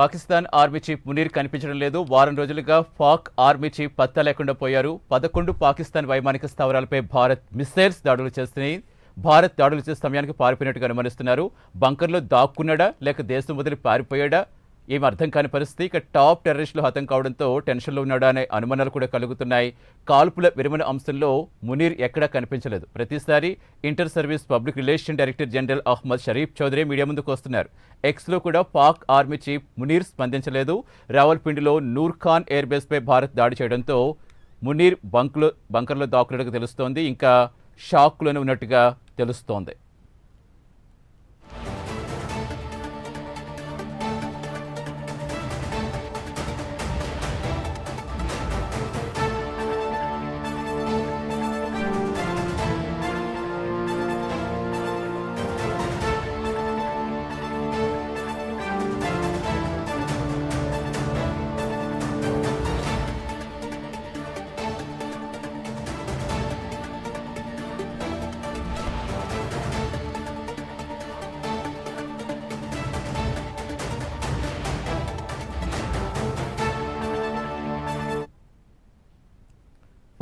Pakistan army chief Munir కనిపించడం లేదు. వారం రోజులుగా పాక్ ఆర్మీ చీఫ్ పత్తా లేకుండా పోయారు. 11 పాకిస్తాన్ వైమానిక స్థావరాలపై భారత్ మిస్సైల్స్ దాడులు చేస్తున్నాయి. భారత్ దాడులు చేసే సమయానికి పారిపోయినట్టుగా అనుమానిస్తున్నారు. బంకర్లో దాక్కున్నాడా లేక దేశం వదిలి పారిపోయాడా ఏం అర్థం కాని పరిస్థితి. ఇక టాప్ టెర్రరిస్టులు హతం కావడంతో టెన్షన్లో ఉన్నాడా అనే అనుమానాలు కూడా కలుగుతున్నాయి. కాల్పుల విరమణ అంశంలో మునీర్ ఎక్కడా కనిపించలేదు. ప్రతిసారి inter service public relation director general Ahmed Sharif Chaudhry media ముందుకు వస్తున్నారు. ఎక్స్లో కూడా పాక్ ఆర్మీ చీఫ్ మునీర్ స్పందించలేదు. రావల్పిండిలో నూర్ ఖాన్ ఎయిర్ బేస్పై భారత్ దాడి చేయడంతో మునీర్ బంకర్లో దాక్కున్నట్టుగా తెలుస్తోంది. ఇంకా షాక్లోనే ఉన్నట్టుగా తెలుస్తోంది.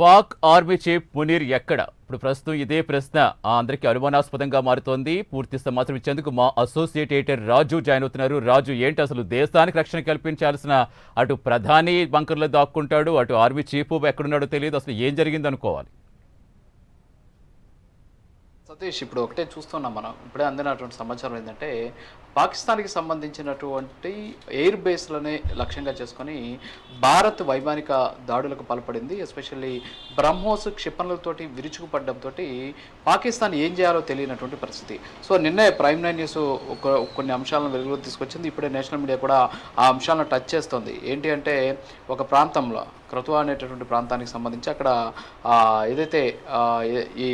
పాక్ ఆర్మీ చీఫ్ మునీర్ ఎక్కడ? ఇప్పుడు ప్రస్తుతం ఇదే ప్రశ్న అందరికీ అనుమానాస్పదంగా మారుతోంది. పూర్తి సమాచారం ఇచ్చేందుకు మా అసోసియేట్ ఎడిటర్ రాజు జాయిన్ అవుతున్నారు. రాజు, ఏంటి అసలు దేశానికి రక్షణ కల్పించాల్సిన అటు ప్రధాని బంకర్లో దాక్కుంటాడు, అటు ఆర్మీ చీఫ్ ఎక్కడున్నాడో తెలియదు. అసలు ఏం జరిగింది అనుకోవాలి? సతీష్, ఇప్పుడు ఒకటే చూస్తున్నాం మనం. ఇప్పుడే అందినటువంటి సమాచారం ఏంటంటే పాకిస్తాన్కి సంబంధించినటువంటి ఎయిర్ బేస్లనే లక్ష్యంగా చేసుకొని భారత్ వైమానిక దాడులకు పాల్పడింది. ఎస్పెషల్లీ బ్రహ్మోస్ క్షిపణులతోటి విరుచుకుపడడంతో పాకిస్తాన్ ఏం చేయాలో తెలియనటువంటి పరిస్థితి. సో నిన్నే ప్రైమ్ నైన్ న్యూస్ కొన్ని అంశాలను వెలుగులోకి తీసుకొచ్చింది. ఇప్పుడే నేషనల్ మీడియా కూడా ఆ అంశాలను టచ్ చేస్తుంది. ఏంటి అంటే ఒక ప్రాంతంలో క్రతువా అనేటటువంటి ప్రాంతానికి సంబంధించి అక్కడ ఏదైతే ఈ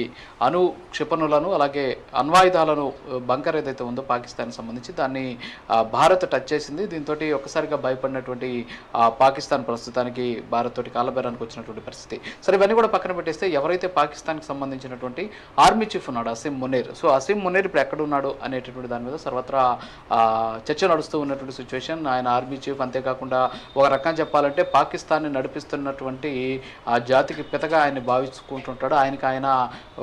అణు క్షిపణులను అలాగే అణ్వాయుధాలను బంకర్ ఏదైతే ఉందో పాకిస్తాన్కి సంబంధించి దాన్ని భారత్ టచ్ చేసింది. దీంతో ఒక్కసారిగా భయపడినటువంటి పాకిస్తాన్ ప్రస్తుతానికి భారత్ తోటి కాలబేరానికి వచ్చినటువంటి పరిస్థితి. సరే, ఇవన్నీ కూడా పక్కన పెట్టేస్తే ఎవరైతే పాకిస్తాన్కి సంబంధించినటువంటి ఆర్మీ చీఫ్ ఉన్నాడు అసీం మునీర్, సో అసీం మునీర్ ఇప్పుడు ఎక్కడ ఉన్నాడు అనేటటువంటి దాని మీద సర్వత్రా చర్చ నడుస్తూ ఉన్నటువంటి సిచ్యువేషన్. ఆయన ఆర్మీ చీఫ్, అంతేకాకుండా ఒక రకంగా చెప్పాలంటే పాకిస్తాన్ని నడిపిస్తున్నటువంటి ఆ జాతికి పితగా ఆయన భావించుకుంటుంటాడు. ఆయన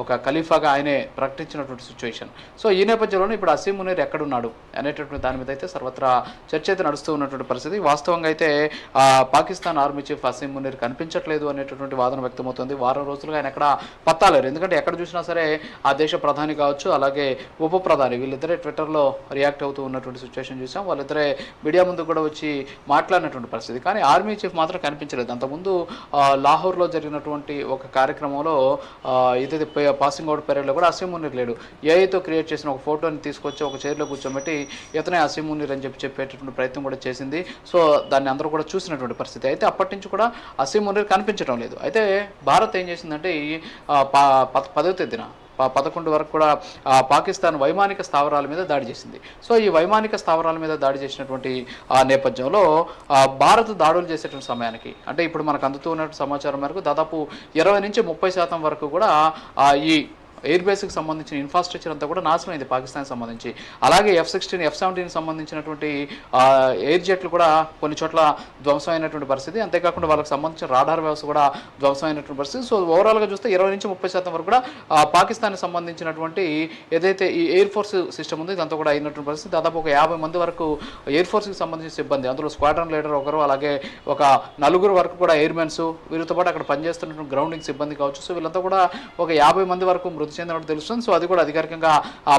ఒక ఖలీఫాగా ఆయనే ప్రకటించినటువంటి సిచ్యువేషన్. సో ఈ నేపథ్యంలోనే ఇప్పుడు అసీం మునీర్ ఎక్కడున్నాడు అనేటటువంటి దాని మీద అయితే సర్వత్రా చర్చ అయితే నడుస్తూ ఉన్నటువంటి పరిస్థితి. వాస్తవంగా అయితే పాకిస్తాన్ ఆర్మీ చీఫ్ అసీం మునీర్ కనిపించట్లేదు అనేటటువంటి వాదన వ్యక్తమవుతుంది. వారం రోజులుగా ఆయన ఎక్కడ పత్తాలేరు. ఎందుకంటే ఎక్కడ చూసినా సరే ఆ దేశ ప్రధాని కావచ్చు, అలాగే ఉప ప్రధాని, వీళ్ళిద్దరే ట్విట్టర్లో రియాక్ట్ అవుతూ ఉన్నటువంటి సిచ్యువేషన్ చూసాం. వాళ్ళిద్దరే మీడియా ముందు కూడా వచ్చి మాట్లాడినటువంటి పరిస్థితి. కానీ ఆర్మీ చీఫ్ మాత్రం కనిపించలేదు. అంతకుముందు లాహోర్లో జరిగినటువంటి ఒక కార్యక్రమంలో ఏదైతే పాసింగ్ అవుట్ పీరియడ్లో కూడా అసీం మునీర్ లేడు. ఏఐతో క్రియేట్ చేసిన ఒక ఫోటోని తీసుకొచ్చి ఒక చైర్లో కూర్చోబెట్టి ఇతనే అసీం మునీర్ అని చెప్పేటటువంటి ప్రయత్నం కూడా చేసింది. సో దాన్ని అందరూ కూడా చూసినటువంటి పరిస్థితి. అయితే అప్పటి నుంచి కూడా అసీం మునీర్ కనిపించడం లేదు. అయితే భారత్ ఏం చేసిందంటే ఈ 10వ తేదీన 11 వరకు కూడా పాకిస్తాన్ వైమానిక స్థావరాల మీద దాడి చేసింది. సో ఈ వైమానిక స్థావరాల మీద దాడి చేసినటువంటి ఆ నేపథ్యంలో భారత్ దాడులు చేసేటువంటి సమయానికి, అంటే ఇప్పుడు మనకు అందుతూ ఉన్నటువంటి సమాచారం మేరకు దాదాపు 20 నుంచి 30% వరకు కూడా ఈ ఎయిర్ బేస్కి సంబంధించిన ఇన్ఫ్రాస్ట్రక్చర్ అంతా కూడా నాశనం అయింది పాకిస్తాన్కి సంబంధించి. అలాగే F-16, F-17 సంబంధించినటువంటి ఎయిర్ జెట్లు కూడా కొన్ని చోట్ల ధ్వంసమైనటువంటి పరిస్థితి. అంతేకాకుండా వాళ్ళకి సంబంధించిన రాడార్ వ్యవస్థ కూడా ధ్వంసమైనటువంటి పరిస్థితి. సో ఓవరాల్గా చూస్తే 20 నుంచి 30% వరకు కూడా పాకిస్తాన్కి సంబంధించినటువంటి ఏదైతే ఈ ఎయిర్ ఫోర్స్ సిస్టమ్ ఉందో ఇదంతా కూడా అయినటువంటి పరిస్థితి. దాదాపు ఒక 50 మంది వరకు ఎయిర్ ఫోర్స్కి సంబంధించిన సిబ్బంది, అందులో స్క్వాడ్రన్ లీడర్ ఒకరు, అలాగే ఒక 4 వరకు కూడా ఎయిర్మెన్స్, వీరితో పాటు అక్కడ పనిచేస్తున్నటువంటి గ్రౌండింగ్ సిబ్బంది కావచ్చు. సో వీళ్ళంతా కూడా ఒక 50 మంది వరకు మృతి చెందినట్టు తెలుస్తుంది. సో అది కూడా అధికారికంగా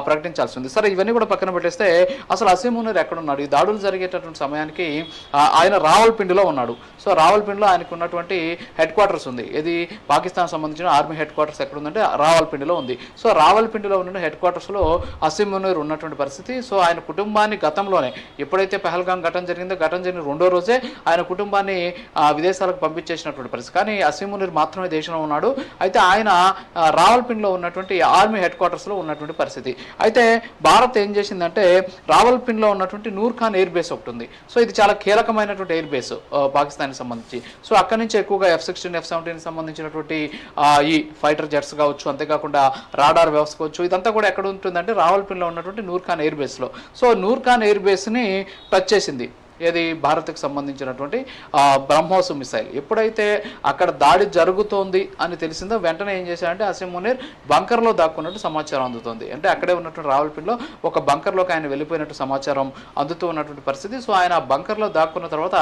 ప్రకటించాల్సి ఉంది. సరే, ఇవన్నీ కూడా పక్కన పెట్టేస్తే అసలు అసీం మునీర్ ఎక్కడున్నాడు? ఈ దాడులు జరిగేటటువంటి సమయానికి ఆయన రావల్పిండిలో ఉన్నాడు. సో రావల్పిండిలో ఆయనకు ఉన్నటువంటి హెడ్ క్వార్టర్స్ ఉంది. ఇది పాకిస్తాన్ సంబంధించిన ఆర్మీ హెడ్ క్వార్టర్స్ ఎక్కడ ఉందంటే రావల్పిండిలో ఉంది. సో రావల్పిండిలో ఉన్న హెడ్ క్వార్టర్స్లో అసీం మునీర్ ఉన్నటువంటి పరిస్థితి. సో ఆయన కుటుంబాన్ని గతంలోనే ఎప్పుడైతే పహల్గాం ఘటన జరిగిన 2వ రోజే ఆయన కుటుంబాన్ని విదేశాలకు పంపించేసినటువంటి పరిస్థితి. కానీ అసీం మునీర్ మాత్రమే దేశంలో ఉన్నాడు. అయితే ఆయన రావల్పిండిలో ఉన్నటువంటి ఆర్మీ హెడ్ క్వార్టర్స్లో ఉన్నటువంటి పరిస్థితి. అయితే భారత్ ఏం చేసిందంటే రావల్పిండిలో ఉన్నటువంటి నూర్ ఖాన్ ఎయిర్ బేస్ ఒకటి ఉంది. సో ఇది చాలా కీలకమైనటువంటి ఎయిర్ బేస్ పాకిస్తాన్కి సంబంధించి. సో అక్కడి నుంచి ఎక్కువగా F-16, F-17 సంబంధించినటువంటి ఈ ఫైటర్ జెట్స్ కావచ్చు, అంతేకాకుండా రాడార్ వ్యవస్థ కావచ్చు, ఇదంతా కూడా ఎక్కడ ఉంటుందంటే రావల్పిండిలో ఉన్నటువంటి నూర్ ఖాన్ ఎయిర్ బేస్లో. సో నూర్ ఖాన్ ఎయిర్ బేస్ని టచ్ చేసింది ఏది భారత్కి సంబంధించినటువంటి బ్రహ్మోస్ మిసైల్ ఎప్పుడైతే అక్కడ దాడి జరుగుతోంది అని తెలిసిందో వెంటనే ఏం చేశారంటే అసీం మునీర్ బంకర్లో దాక్కున్నట్టు సమాచారం అందుతుంది. అంటే అక్కడే ఉన్నటువంటి రావులపిండిలో ఒక బంకర్లోకి ఆయన వెళ్ళిపోయినట్టు సమాచారం అందుతూ ఉన్నటువంటి పరిస్థితి. సో ఆయన బంకర్లో దాక్కున్న తర్వాత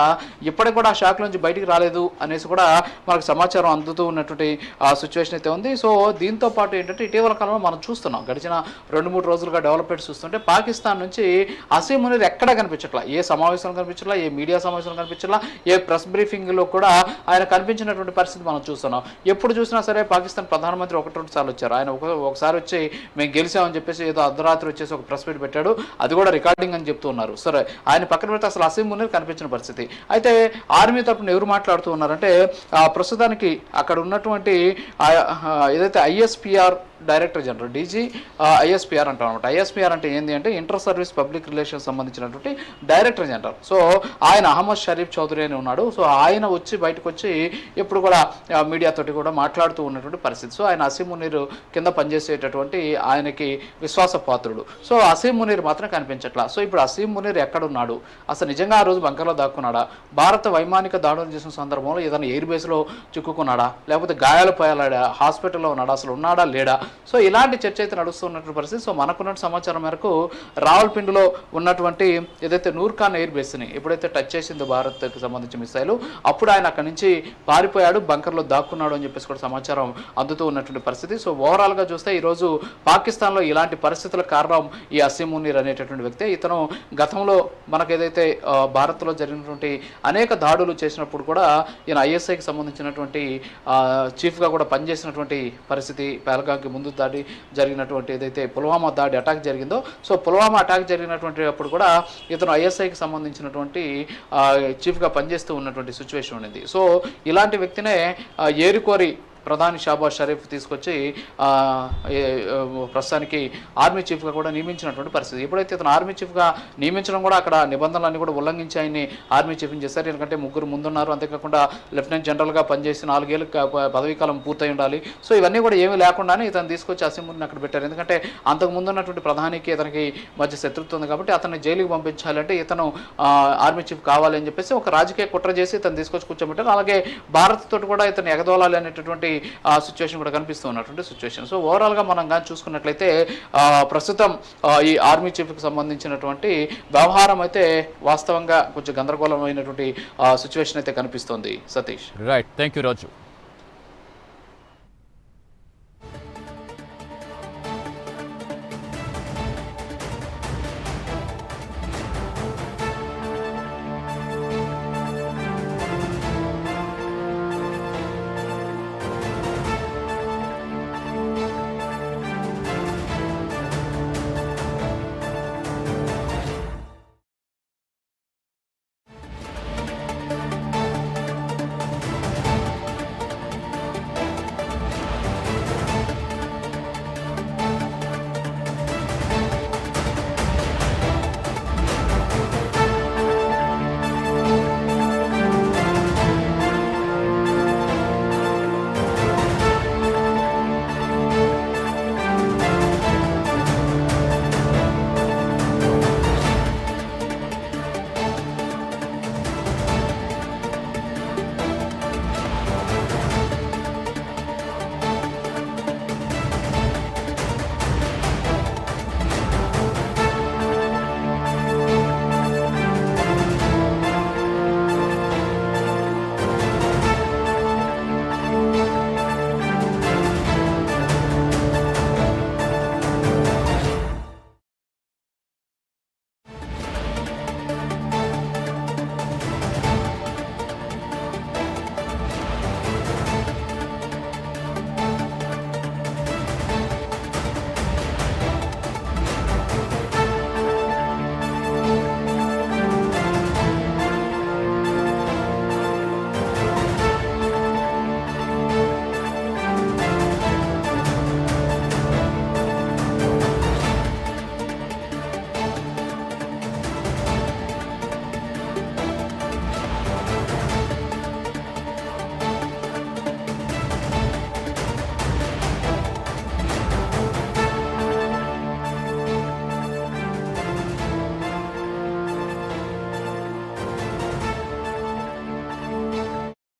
ఇప్పటికి కూడా ఆ షాక్ నుంచి బయటికి రాలేదు అనేసి కూడా మనకు సమాచారం అందుతూ ఉన్నటువంటి సిచ్యువేషన్ అయితే ఉంది. సో దీంతో పాటు ఏంటంటే ఇటీవల కాలంలో మనం చూస్తున్నాం, గడిచిన 2-3 రోజులుగా డెవలప్మెంట్ చూస్తుంటే పాకిస్తాన్ నుంచి అసీం మునీర్ ఎక్కడా కనిపించట్లా, ఏ సమావేశంలో కనిపించట్లా, ఏ మీడియా సమావేశంలో కనిపించట్లా, ఏ ప్రెస్ బ్రీఫింగ్లో కూడా ఆయన కనిపించినటువంటి పరిస్థితి మనం చూస్తున్నాం. ఎప్పుడు చూసినా సరే పాకిస్తాన్ ప్రధానమంత్రి 1-2 సార్లు వచ్చారు. ఆయన ఒకసారి వచ్చి మేము గెలిచామని చెప్పేసి ఏదో అర్ధరాత్రి వచ్చేసి ఒక ప్రెస్ మీట్ పెట్టాడు, అది కూడా రికార్డింగ్ అని చెప్తూ ఉన్నారు. సరే ఆయన పక్కన పెడితే అసలు అసీం మునీర్ కనిపించిన పరిస్థితి. అయితే ఆర్మీ తరఫున ఎవరు మాట్లాడుతూ ఉన్నారంటే ప్రస్తుతానికి అక్కడ ఉన్నటువంటి ఏదైతే ISPR director general DG ISPR అంటాం అనమాట. ఐఎస్పిఆర్ అంటే ఏంటి అంటే ఇంటర్ సర్వీస్ పబ్లిక్ రిలేషన్స్ సంబంధించినటువంటి డైరెక్టర్ జనరల్. సో ఆయన అహ్మద్ షరీఫ్ చౌదరి అని ఉన్నాడు. సో ఆయన వచ్చి బయటకు వచ్చి ఎప్పుడు కూడా మీడియాతోటి కూడా మాట్లాడుతూ ఉన్నటువంటి పరిస్థితి. సో ఆయన అసీం మునీర్ కింద పనిచేసేటటువంటి ఆయనకి విశ్వాస పాత్రుడు. సో అసీం మునీర్ మాత్రం కనిపించట్లా. సో ఇప్పుడు అసీం మునీర్ ఎక్కడున్నాడు, అసలు నిజంగా ఆ రోజు బంకర్లో దాక్కున్నాడా, భారత వైమానిక దాడులు చేసిన సందర్భంలో ఏదైనా ఎయిర్ బేస్లో చిక్కుకున్నాడా, లేకపోతే గాయాలు పోయాడా, హాస్పిటల్లో ఉన్నాడా, అసలు ఉన్నాడా లేడా, సో ఇలాంటి చర్చ అయితే నడుస్తున్నటువంటి పరిస్థితి. సో మనకున్న సమాచారం మేరకు రావల్పిండిలో ఉన్నటువంటి ఏదైతే నూర్ఖాన్ ఎయిర్ బేస్ని ఎప్పుడైతే టచ్ చేసిందో భారత్కి సంబంధించిన మిసైలు, అప్పుడు ఆయన అక్కడి నుంచి పారిపోయాడు, బంకర్లో దాక్కున్నాడు అని చెప్పేసి కూడా సమాచారం అందుతూ ఉన్నటువంటి పరిస్థితి. సో ఓవరాల్గా చూస్తే ఈరోజు పాకిస్తాన్లో ఇలాంటి పరిస్థితుల కారణం ఈ అసీం మునీర్ అనేటటువంటి వ్యక్తి. ఇతను గతంలో మనకు ఏదైతే భారత్లో జరిగినటువంటి అనేక దాడులు చేసినప్పుడు కూడా ఈయన ఐఎస్ఐకి సంబంధించినటువంటి చీఫ్గా కూడా పనిచేసినటువంటి పరిస్థితి. పహల్గామ్కి ముందు దాడి జరిగినటువంటి ఏదైతే పుల్వామా దాడి అటాక్ జరిగిందో, సో పుల్వామా అటాక్ జరిగినటువంటి అప్పుడు కూడా ఇతను ఐఎస్ఐకి సంబంధించినటువంటి చీఫ్గా పనిచేస్తూ ఉన్నటువంటి సిచ్యువేషన్ ఉంది. సో ఇలాంటి వ్యక్తినే ఏరుకోరి ప్రధాని షాబాజ్ షరీఫ్ తీసుకొచ్చి ప్రస్తుతానికి ఆర్మీ చీఫ్గా కూడా నియమించినటువంటి పరిస్థితి. ఎప్పుడైతే ఇతను ఆర్మీ చీఫ్గా నియమించడం కూడా అక్కడ నిబంధనలన్నీ కూడా ఉల్లంఘించి ఆయన్ని ఆర్మీ చీఫ్ని చేశారు. ఎందుకంటే 3 ముందున్నారు, అంతేకాకుండా లెఫ్టినెంట్ జనరల్గా పనిచేసి 4 ఏళ్ళు పదవీకాలం పూర్తయి ఉండాలి. సో ఇవన్నీ కూడా ఏమీ లేకుండానే ఇతను తీసుకొచ్చి అసీం మునీర్ని అక్కడ పెట్టారు. ఎందుకంటే అంతకు ముందు ఉన్నటువంటి ప్రధానికి ఇతనికి మధ్య శత్రుత్వం ఉంది కాబట్టి అతన్ని జైలుకి పంపించాలంటే ఇతను ఆర్మీ చీఫ్ కావాలి అని చెప్పేసి ఒక రాజకీయ కుట్ర చేసి ఇతను తీసుకొచ్చి కూర్చోబెట్టారు. అలాగే భారత్ తోటి కూడా ఇతను ఎగదోలాలి అనేటటువంటి సిచ్యువేషన్ కూడా కనిపిస్తూ ఉన్నటువంటి సిచ్యువేషన్. సో ఓవరాల్గా మనం కానీ చూసుకున్నట్లయితే ప్రస్తుతం ఈ ఆర్మీ చీఫ్కి సంబంధించినటువంటి వ్యవహారం అయితే వాస్తవంగా కొంచెం గందరగోళమైనటువంటి సిచ్యువేషన్ అయితే కనిపిస్తోంది. Satish. Right, thank you Raju.